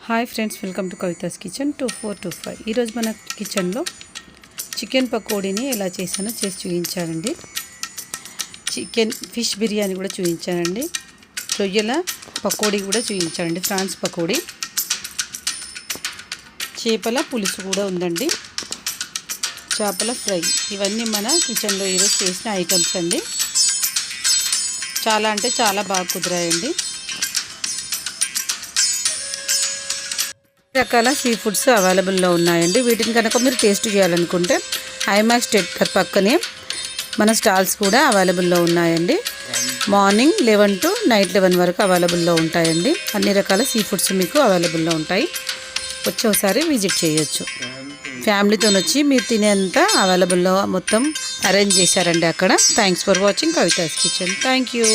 Hi friends, welcome to Kavitha's kitchen 2425. ఈరోజు మన కిచెన్లో చికెన్ పకోడీని ఎలా చేశానో చేసి చూపించానండి. ఫిష్ బిర్యానీ కూడా చూపించానండి. రొయ్యల పకోడీ కూడా చూపించానండి, ఫ్రాన్స్ పకోడీ. చేపల పులుసు కూడా ఉందండి, చేపల ఫ్రై. ఇవన్నీ మన కిచెన్లో ఈరోజు చేసిన ఐటమ్స్ అండి. చాలా అంటే చాలా బాగా కుదిరాయండి. రకాల సీ ఫుడ్స్ అవైలబుల్లో ఉన్నాయండి. వీటిని కనుక మీరు టేస్ట్ చేయాలనుకుంటే ఐమాక్స్ థియేటర్ పక్కనే మన స్టాల్స్ కూడా అవైలబుల్లో ఉన్నాయండి. మార్నింగ్ 11 to నైట్ 11 వరకు అవైలబుల్లో ఉంటాయండి. అన్ని రకాల సీ ఫుడ్స్ మీకు అవైలబుల్లో ఉంటాయి. వచ్చి ఒకసారి విజిట్ చేయొచ్చు. ఫ్యామిలీతో వచ్చి మీరు తినేంత అవైలబుల్లో మొత్తం అరేంజ్ చేశారండి అక్కడ. Thanks for watching Kavitha's kitchen. Thank you.